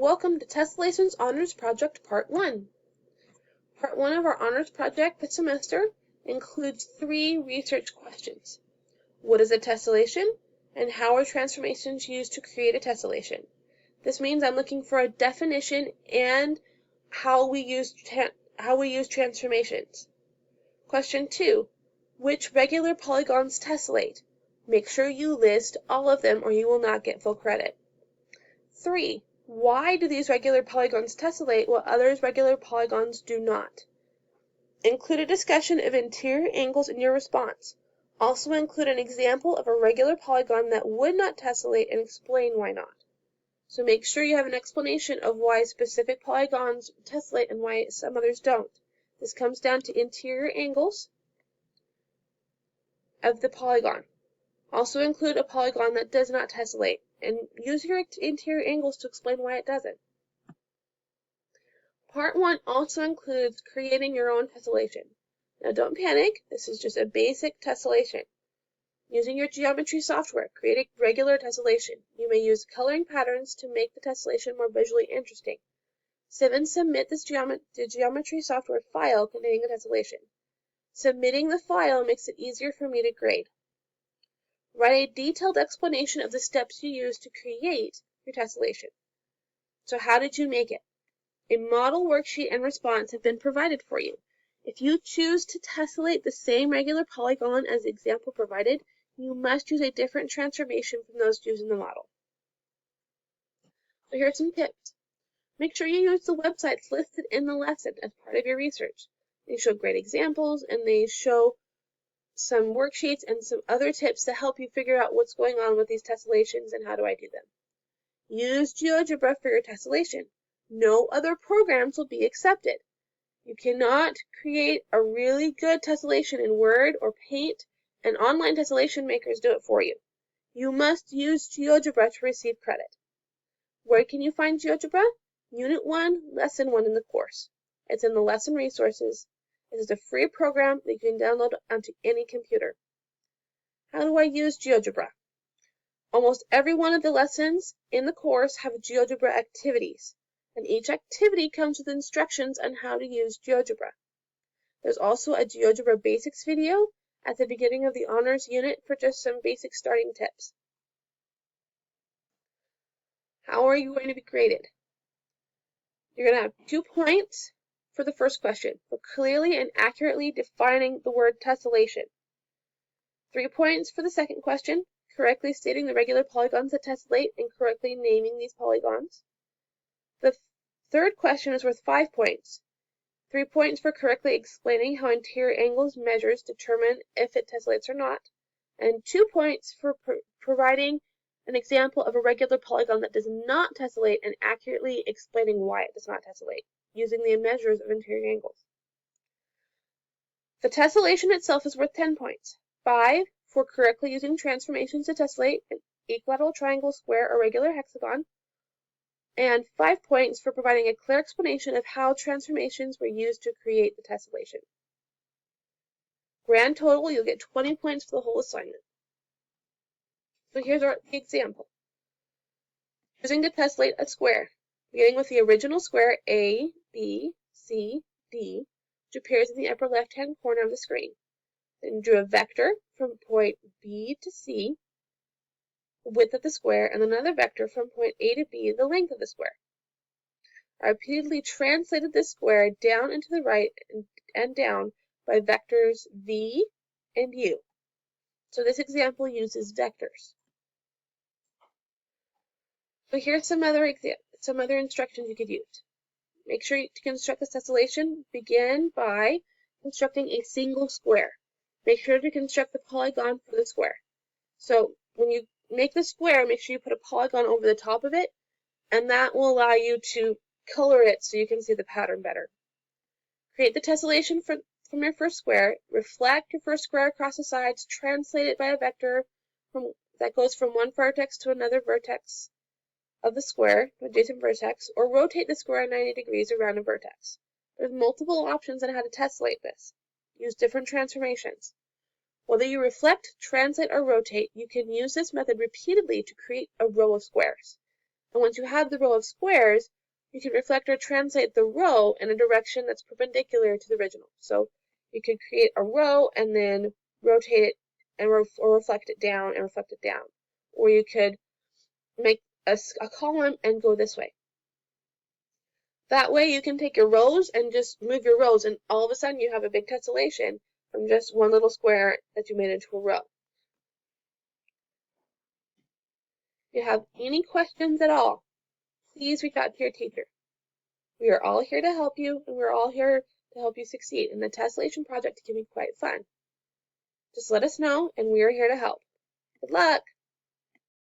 Welcome to Tessellation's Honors Project Part 1. Part 1 of our honors project this semester includes 3 research questions. What is a tessellation, and how are transformations used to create a tessellation? This means I'm looking for a definition and how we use transformations. Question 2. Which regular polygons tessellate? Make sure you list all of them or you will not get full credit. 3. Why do these regular polygons tessellate while others regular polygons do not? Include a discussion of interior angles in your response. Also include an example of a regular polygon that would not tessellate and explain why not. So make sure you have an explanation of why specific polygons tessellate and why some others don't. This comes down to interior angles of the polygon. Also include a polygon that does not tessellate, and use your interior angles to explain why it doesn't. Part 1 also includes creating your own tessellation. Now don't panic, this is just a basic tessellation. Using your geometry software, create a regular tessellation. You may use coloring patterns to make the tessellation more visually interesting. Submit the geometry software file containing the tessellation. Submitting the file makes it easier for me to grade. Write a detailed explanation of the steps you use to create your tessellation. So how did you make it? A model worksheet and response have been provided for you. If you choose to tessellate the same regular polygon as the example provided, you must use a different transformation from those used in the model. So here are some tips. Make sure you use the websites listed in the lesson as part of your research. They show great examples and they show some worksheets and some other tips to help you figure out what's going on with these tessellations and how do I do them. Use GeoGebra for your tessellation. No other programs will be accepted. You cannot create a really good tessellation in Word or Paint, and online tessellation makers do it for you. You must use GeoGebra to receive credit. Where can you find GeoGebra? Unit 1, Lesson 1 in the course. It's in the lesson resources. It is a free program that you can download onto any computer. How do I use GeoGebra? Almost every one of the lessons in the course have GeoGebra activities, and each activity comes with instructions on how to use GeoGebra. There's also a GeoGebra Basics video at the beginning of the honors unit for just some basic starting tips. How are you going to be graded? You're going to have 2 points for the first question for clearly and accurately defining the word tessellation. 3 points for the second question, correctly stating the regular polygons that tessellate and correctly naming these polygons. The third question is worth 5 points. 3 points for correctly explaining how interior angles measures determine if it tessellates or not, and 2 points for providing an example of a regular polygon that does not tessellate and accurately explaining why it does not tessellate, using the measures of interior angles. The tessellation itself is worth 10 points. 5 for correctly using transformations to tessellate an equilateral triangle, square, or regular hexagon, and 5 points for providing a clear explanation of how transformations were used to create the tessellation. Grand total, you'll get 20 points for the whole assignment. So here's the example. Choosing to tessellate a square, beginning with the original square A, B, C, D, which appears in the upper left-hand corner of the screen. Then drew a vector from point B to C, the width of the square, and another vector from point A to B, the length of the square. I repeatedly translated this square down and to the right and down by vectors V and U. So this example uses vectors. So here's some other instructions you could use. Make sure to construct this tessellation. Begin by constructing a single square. Make sure to construct the polygon for the square. So when you make the square, make sure you put a polygon over the top of it, and that will allow you to color it so you can see the pattern better. Create the tessellation from your first square. Reflect your first square across the sides. Translate it by a vector that goes from one vertex to another vertex of the square, adjacent vertex, or rotate the square 90 degrees around a vertex. There's multiple options on how to tessellate this. Use different transformations. Whether you reflect, translate, or rotate, you can use this method repeatedly to create a row of squares. And once you have the row of squares, you can reflect or translate the row in a direction that's perpendicular to the original. So you could create a row and then rotate it and or reflect it down and reflect it down. Or you could make a column and go this way. That way you can take your rows and just move your rows, and all of a sudden you have a big tessellation from just one little square that you made into a row. If you have any questions at all, please reach out to your teacher. We are all here to help you, and we're all here to help you succeed. And the tessellation project can be quite fun. Just let us know, and we are here to help. Good luck!